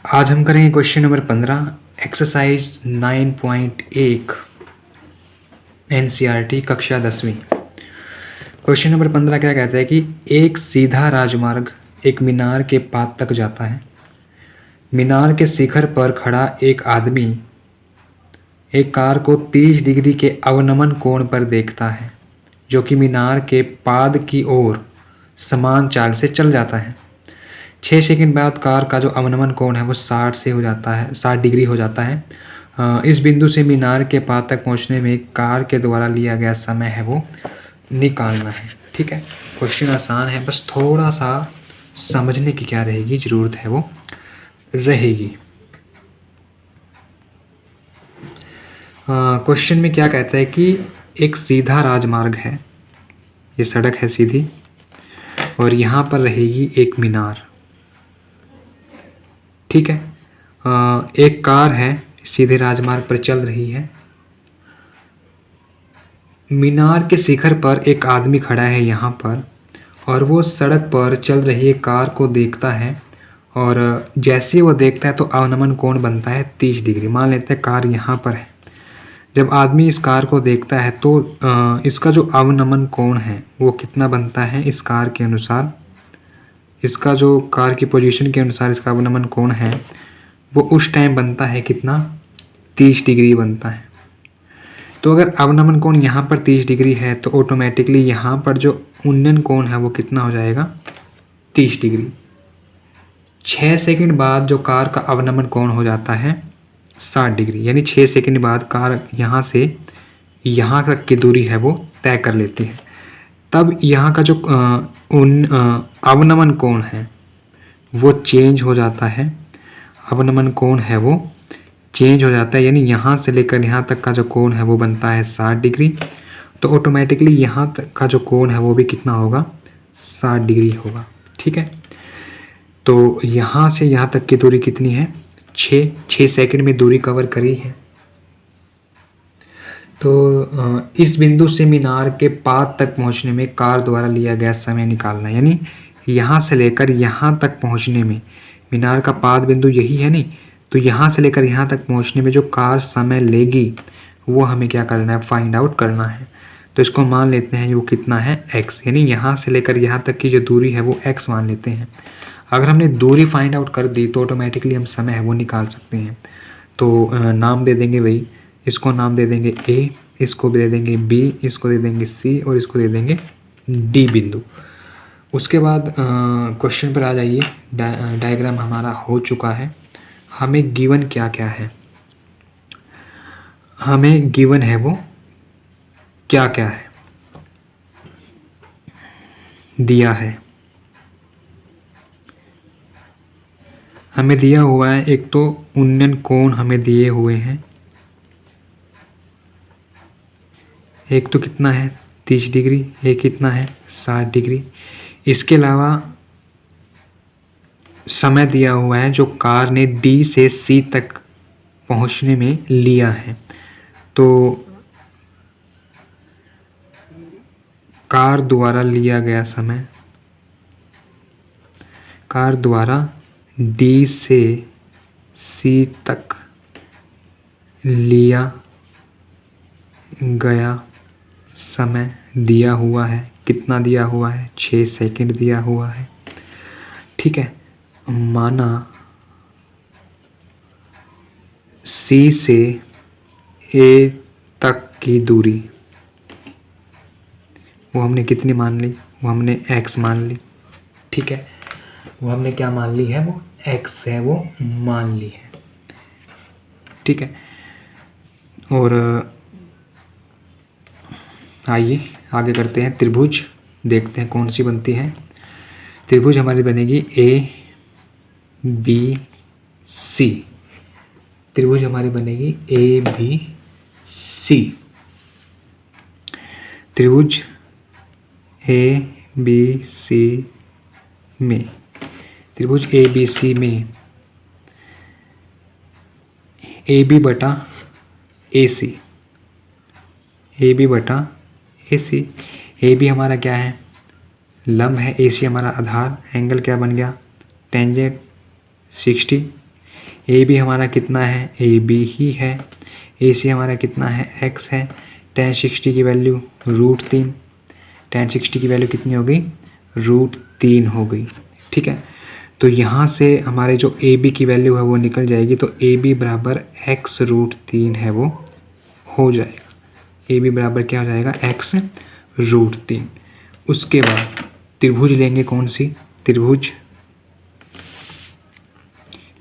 आज हम करेंगे क्वेश्चन नंबर 15 एक्सरसाइज 9.1 एनसीईआरटी कक्षा 10वीं। क्वेश्चन नंबर 15 क्या कहता है कि एक सीधा राजमार्ग एक मीनार के पाद तक जाता है। मीनार के शिखर पर खड़ा एक आदमी एक कार को 30 डिग्री के अवनमन कोण पर देखता है, जो कि मीनार के पाद की ओर समान चाल से चल जाता है। 6 सेकंड बाद कार का जो अवनमन कोण है वो 60 डिग्री हो जाता है। इस बिंदु से मीनार के पाद तक पहुंचने में कार के द्वारा लिया गया समय है वो निकालना है। ठीक है, क्वेश्चन आसान है, बस थोड़ा सा समझने की क्या रहेगी ज़रूरत है वो रहेगी। क्वेश्चन में क्या कहता है कि एक सीधा राजमार्ग है, ये सड़क है सीधी, और यहाँ पर रहेगी एक मीनार। ठीक है, एक कार है सीधे राजमार्ग पर चल रही है। मीनार के शिखर पर एक आदमी खड़ा है यहाँ पर, और वो सड़क पर चल रही कार को देखता है, और जैसे वो देखता है तो अवनमन कोण बनता है 30 डिग्री। मान लेते हैं कार यहाँ पर है। जब आदमी इस कार को देखता है तो इसका जो अवनमन कोण है वो कितना बनता है इस कार के अनुसार, इसका जो कार की पोजीशन के अनुसार इसका अवनमन कोण है वो उस टाइम बनता है कितना, 30 डिग्री बनता है। तो अगर अवनमन कोण यहाँ पर 30 डिग्री है तो ऑटोमेटिकली यहाँ पर जो उन्नयन कोण है वो कितना हो जाएगा, 30 डिग्री। 6 सेकंड बाद जो कार का अवनमन कोण हो जाता है 60 डिग्री, यानी 6 सेकंड बाद कार यहाँ से यहाँ तक की दूरी है वो तय कर लेती है। तब यहाँ का जो अवनमन कोण है वो चेंज हो जाता है, अवनमन कोण है वो चेंज हो जाता है, यानी यहाँ से लेकर यहाँ तक का जो कोण है वो बनता है 60 डिग्री। तो ऑटोमेटिकली यहाँ तक का जो कोण है वो भी कितना होगा, 60 डिग्री होगा। ठीक है, तो यहाँ से यहाँ तक की दूरी कितनी है, 6 सेकंड में दूरी कवर करी है। तो इस बिंदु से मीनार के पाद तक पहुँचने में कार द्वारा लिया गया समय निकालना, यानी यहाँ से लेकर यहाँ तक पहुँचने में, मीनार का पाद बिंदु यही है नहीं, तो यहाँ से लेकर यहाँ तक पहुँचने में जो कार समय लेगी वो हमें क्या करना है, फाइंड आउट करना है। तो इसको मान लेते हैं वो कितना है, x, यानी यहाँ से लेकर यहाँ तक की जो दूरी है वो x मान लेते हैं। अगर हमने दूरी फाइंड आउट कर दी तो ऑटोमेटिकली हम समय है वो निकाल सकते हैं। तो नाम दे देंगे भाई, इसको नाम दे देंगे A, इसको दे देंगे B, इसको दे देंगे C और इसको दे देंगे D बिंदु। उसके बाद क्वेश्चन पर आ जाइए। डायग्राम हमारा हो चुका है। हमें गिवन क्या क्या है, हमें गिवन है वो क्या क्या है दिया है। हमें दिया हुआ है, एक तो उन्नयन कोण हमें दिए हुए हैं, एक तो कितना है 30 डिग्री, एक कितना है 60 डिग्री। इसके अलावा समय दिया हुआ है जो कार ने D से C तक पहुंचने में लिया है। तो कार द्वारा लिया गया समय, कार द्वारा D से C तक लिया गया समय दिया हुआ है। कितना दिया हुआ है, 6 सेकंड दिया हुआ है। ठीक है, माना C से A तक की दूरी वो हमने कितनी मान ली, वो हमने x मान ली। ठीक है, वो हमने क्या मान ली है, वो x है वो मान ली है। ठीक है, और आइए आगे करते हैं। त्रिभुज देखते हैं कौन सी बनती है। त्रिभुज हमारी बनेगी ABC, त्रिभुज हमारी बनेगी ABC। त्रिभुज ABC में, त्रिभुज ABC में AB बटा AC, AB बटा AC। AB हमारा क्या है, लंब है, AC हमारा आधार। एंगल क्या बन गया, टेंजेंट 60। ए बी हमारा कितना है, ए बी ही है। ए सी हमारा कितना है, एक्स है। tan 60 की वैल्यू √3, tan 60 की वैल्यू कितनी हो गई, √3 हो गई। ठीक है, तो यहाँ से हमारे जो ए बी की वैल्यू है वो निकल जाएगी, तो ए बी बराबर एक्स √3 है वो हो जाएगा। ए बी बराबर क्या हो जाएगा, एक्स √3। उसके बाद त्रिभुज लेंगे, कौन सी, त्रिभुज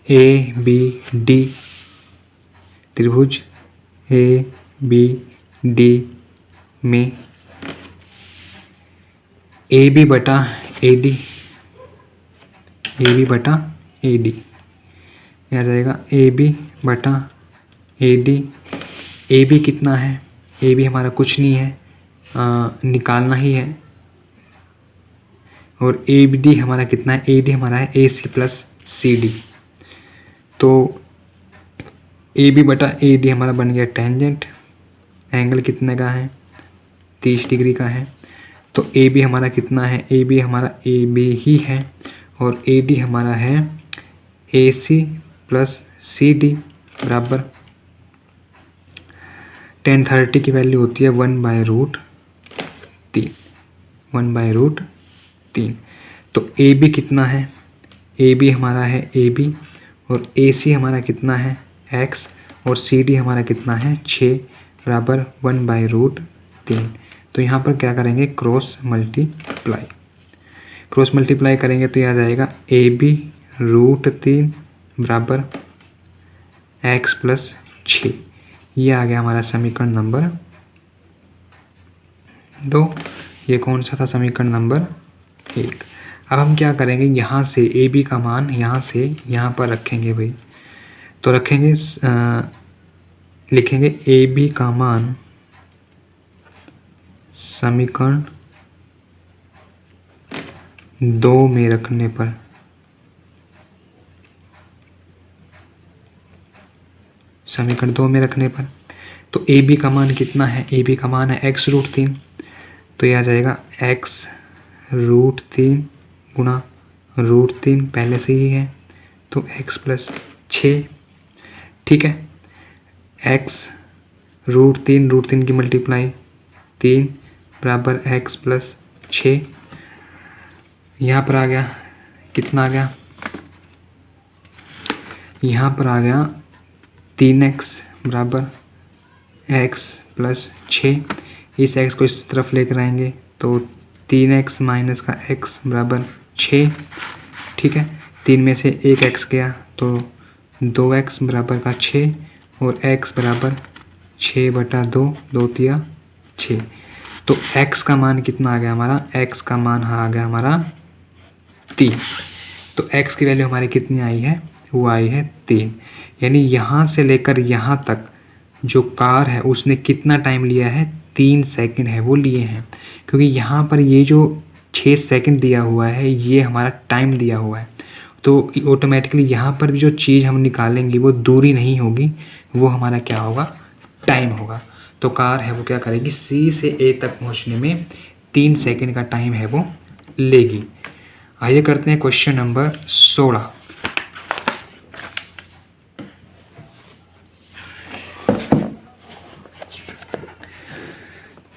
ए बी डी, त्रिभुज ए बी डी में ए बी बटा ए डी, ए बी बटा ए डी आ जाएगा, ए बी बटा ए डी। ए बी कितना है, ए बी हमारा कुछ नहीं है, निकालना ही है। और ए डी हमारा कितना है, ए डी हमारा है ए सी प्लस सी डी। तो ए बी बटा ए डी हमारा बन गया टेंजेंट। एंगल कितने का है, 30 डिग्री का है। तो ए बी हमारा कितना है, ए बी हमारा ए बी ही है। और ए डी हमारा है ए सी प्लस सी डी बराबर tan 30 की वैल्यू होती है 1/√3, 1/√3। तो ए बी कितना है, ए बी हमारा है ए बी, और ए सी हमारा कितना है x, और सी डी हमारा कितना है 6 बराबर 1/√3। तो यहाँ पर क्या करेंगे, क्रॉस मल्टीप्लाई, क्रॉस मल्टीप्लाई करेंगे तो यह आ जाएगा ए बी √3 बराबर x प्लस 6। ये आ गया हमारा समीकरण नंबर 2। ये कौन सा था, समीकरण नंबर 1। अब हम क्या करेंगे, यहाँ से ए बी का मान यहाँ से यहाँ पर रखेंगे भाई। तो रखेंगे, लिखेंगे ए बी का मान समीकरण 2 में रखने पर, समीकरण 2 में रखने पर, तो ए बी का मान कितना है, ए बी का मान है x √3। तो यह आ जाएगा x √3 गुणा √3 पहले से ही है, तो x प्लस 6। ठीक है, x √3 की मल्टीप्लाई 3 बराबर x प्लस 6। यहाँ पर आ गया, कितना आ गया, यहाँ पर आ गया 3x बराबर x प्लस 6। इस x को इस तरफ लेकर आएंगे तो 3x माइनस का x बराबर 6। ठीक है, 3 में से एक x गया तो 2x बराबर का 6, और x बराबर 6/2, 2 तिया 6। तो x का मान कितना आ गया हमारा, x का मान आ गया हमारा 3। तो x की वैल्यू हमारी कितनी आई है, वो आई है 3। यानी यहाँ से लेकर यहाँ तक जो कार है उसने कितना टाइम लिया है, 3 सेकंड है वो लिए हैं। क्योंकि यहाँ पर ये जो 6 सेकंड दिया हुआ है ये हमारा टाइम दिया हुआ है, तो ऑटोमेटिकली यहाँ पर भी जो चीज़ हम निकालेंगे वो दूरी नहीं होगी, वो हमारा क्या होगा, टाइम होगा। तो कार है वो क्या करेगी, सी से ए तक पहुँचने में 3 सेकंड का टाइम है वो लेगी। आइए करते हैं क्वेश्चन नंबर 16।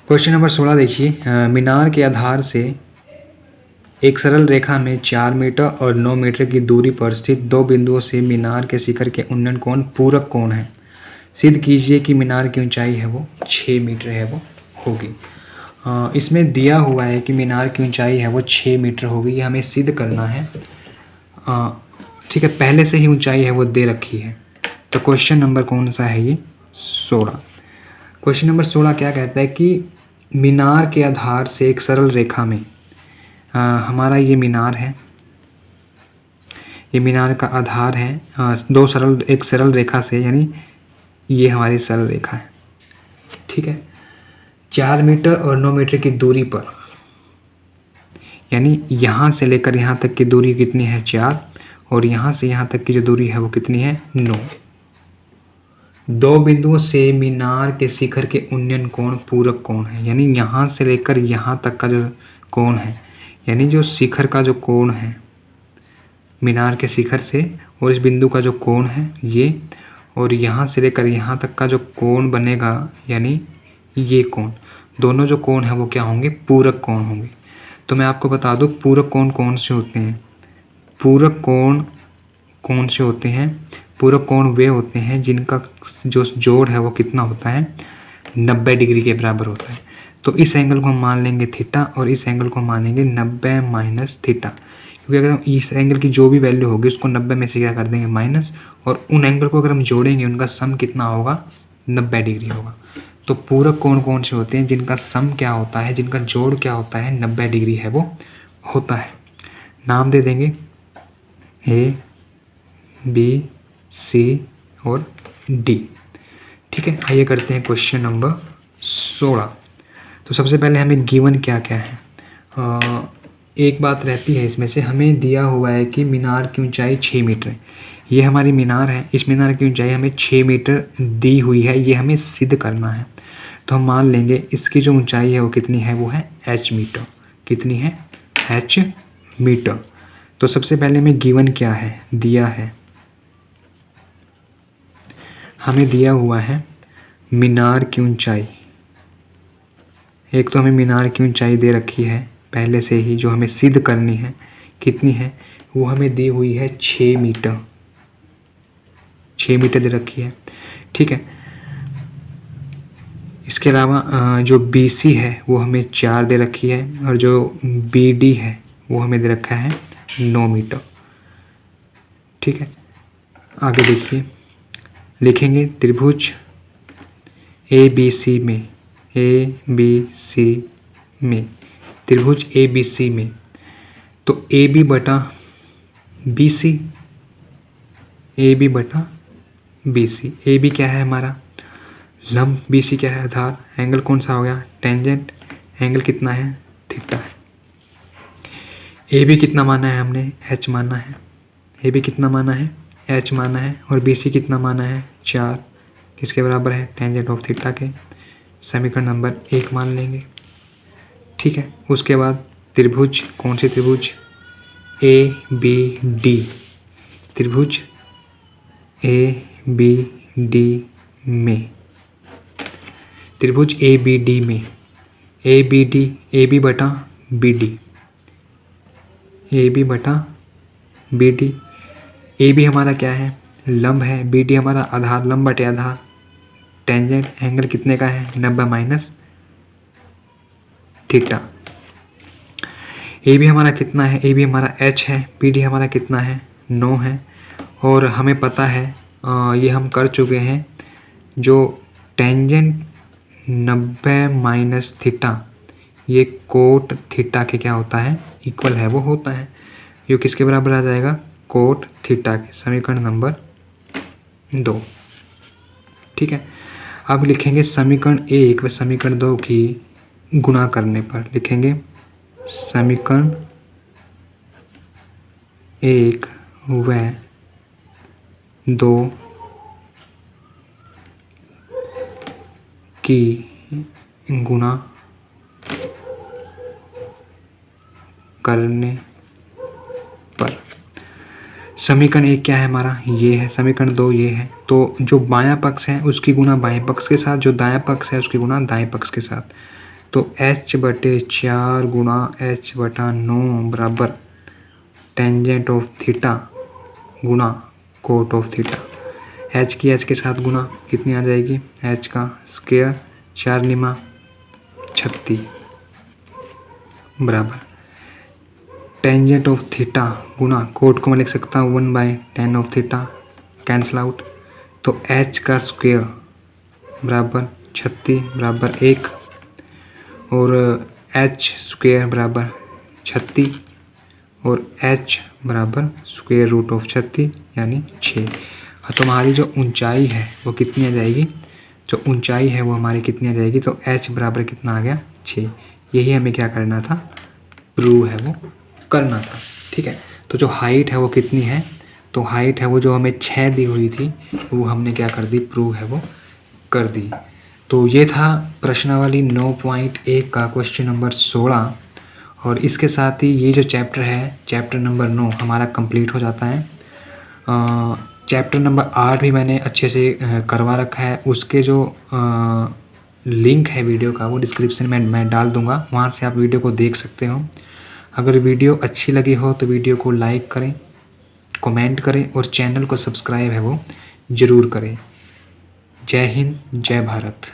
क्वेश्चन नंबर 16 देखिए, मीनार के आधार से एक सरल रेखा में 4 मीटर और 9 मीटर की दूरी पर स्थित 2 बिंदुओं से मीनार के शिखर के उन्नयन कोण पूरक कोण है। सिद्ध कीजिए कि मीनार की ऊंचाई है वो 6 मीटर है वो होगी। इसमें दिया हुआ है कि मीनार की ऊंचाई है वो 6 मीटर होगी, ये हमें सिद्ध करना है। ठीक है, पहले से ही ऊंचाई है वो दे रखी है। तो क्वेश्चन नंबर कौन सा है, ये 16। क्वेश्चन नंबर 16 क्या कहता है कि मीनार के आधार से एक सरल रेखा में, हमारा ये मीनार है, ये मीनार का आधार है, एक सरल रेखा से, यानी ये हमारी सरल रेखा है। ठीक है, 4 मीटर और 9 मीटर की दूरी पर, यानी यहाँ से लेकर यहाँ तक की दूरी कितनी है 4, और यहाँ से यहाँ तक की जो दूरी है वो कितनी है 9। 2 बिंदुओं से मीनार के शिखर के उन्नयन कोण पूरक कोण है, यानी यहाँ से लेकर यहाँ तक का जो कोण है, यानी जो शिखर का जो कोण है मीनार के शिखर से और इस बिंदु का जो कोण है ये, और यहाँ से लेकर यहाँ तक का जो कोण बनेगा यानी ये कोण, दोनों जो कोण है वो क्या होंगे, पूरक कोण होंगे। तो मैं आपको बता दूँ पूरक कोण कौन से होते हैं। पूरक कोण कौन से होते हैं, पूरक कोण वे होते हैं जिनका जो जोड़ है वो कितना होता है, 90 डिग्री के बराबर होता है। तो इस एंगल को हम मान लेंगे थीटा और इस एंगल को मानेंगे 90 माइनस थीटा, क्योंकि अगर हम इस एंगल की जो भी वैल्यू होगी उसको 90 में से क्या कर देंगे माइनस, और उन एंगल को अगर हम जोड़ेंगे उनका सम कितना होगा, 90 डिग्री होगा। तो पूरक कोण कौन से होते हैं जिनका सम क्या होता है, जिनका जोड़ क्या होता है, 90 डिग्री है वो होता है। नाम दे देंगे ए बी सी और डी। ठीक है, आइए करते हैं क्वेश्चन नंबर 16। तो सबसे पहले हमें गिवन क्या क्या है। एक बात रहती है इसमें से, हमें दिया हुआ है कि मीनार की ऊंचाई 6 मीटर है। ये हमारी मीनार है, इस मीनार की ऊंचाई हमें 6 मीटर दी हुई है, ये हमें सिद्ध करना है। तो हम मान लेंगे इसकी जो ऊंचाई है वो कितनी है, वो है h मीटर। कितनी है, h मीटर। तो सबसे पहले हमें गिवन क्या है, दिया है, हमें दिया हुआ है मीनार की ऊंचाई। एक तो हमें मीनार की ऊंचाई दे रखी है पहले से ही, जो हमें सिद्ध करनी है कितनी है, वो हमें दी हुई है 6 मीटर। 6 मीटर दे रखी है। ठीक है, इसके अलावा जो BC है वो हमें 4 दे रखी है, और जो BD है वो हमें दे रखा है 9 मीटर। ठीक है, आगे देखिए, लिखेंगे त्रिभुज ABC में, ABC में, त्रिभुज ABC में, तो AB बटा BC, AB बटा BC। AB क्या है हमारा लंब, BC क्या है आधार, एंगल कौन सा हो गया, टेंजेंट, एंगल कितना है, थीटा है। AB कितना माना है हमने, h माना है। AB कितना माना है, h माना है, और BC कितना माना है, 4, किसके बराबर है, टेंजेंट ऑफ थीटा के। समीकरण नंबर 1 मान लेंगे। ठीक है, उसके बाद त्रिभुज, कौन से त्रिभुज, ABD, त्रिभुज ABD में, त्रिभुज ABD में, ABD, AB बटा BD, AB बटा BD। AB हमारा क्या है, लंब है, BD हमारा आधार, लंब बटे आधार, टेंजेंट, एंगल कितने का है, 90 माइनस थीटा। AB हमारा कितना है, AB हमारा h है, BD हमारा कितना है, 9 है, और हमें पता है ये हम कर चुके हैं, जो टेंजेंट 90 माइनस थीटा ये कोट थीटा के क्या होता है, इक्वल है वो होता है। ये किसके बराबर आ जाएगा, कोट थीटा के। समीकरण नंबर 2। ठीक है, अब लिखेंगे समीकरण 1 व समीकरण 2 की गुणा करने पर, लिखेंगे समीकरण 1 व 2 की गुणा करने पर। समीकरण 1 क्या है हमारा, ये है, समीकरण 2 ये है। तो जो बायां पक्ष है उसकी गुणा बाएं पक्ष के साथ, जो दायां पक्ष है उसकी गुणा दाएं पक्ष के साथ। तो h बटे 4 गुणा h बटा 9 बराबर टेंजेंट ऑफ थीटा गुणा कोट ऑफ थीटा। h की h के साथ गुणा कितनी आ जाएगी, h का स्क्वायर 4 निमा 36 बराबर टेंजेंट ऑफ थीटा गुणा कोट को मैं लिख सकता हूँ 1/10 ऑफ थीटा, कैंसिल आउट। तो h का स्क्वायर बराबर 36 बराबर 1, और h स्क्वायर बराबर 36, और h बराबर स्क्वायर रूट ऑफ 36 यानी 6। तो हमारी जो ऊंचाई है वो कितनी आ जाएगी, जो ऊंचाई है वो हमारी कितनी आ जाएगी, तो h बराबर कितना आ गया, 6। यही हमें क्या करना था, प्रूव है वो करना था। ठीक है, तो जो हाइट है वो कितनी है, तो हाइट है वो जो हमें 6 दी हुई थी वो हमने क्या कर दी, प्रूव है वो कर दी। तो ये था प्रश्नावली 9.1 का क्वेश्चन नंबर 16, और इसके साथ ही ये जो चैप्टर है, चैप्टर नंबर 9 हमारा कंप्लीट हो जाता है। चैप्टर नंबर 8 भी मैंने अच्छे से करवा रखा है। उसके जो लिंक है वीडियो का वो डिस्क्रिप्शन में मैं डाल दूँगा, वहाँ से आप वीडियो को देख सकते हो। अगर वीडियो अच्छी लगी हो तो वीडियो को लाइक करें, कमेंट करें और चैनल को सब्सक्राइब है वो ज़रूर करें। जय हिंद, जय भारत।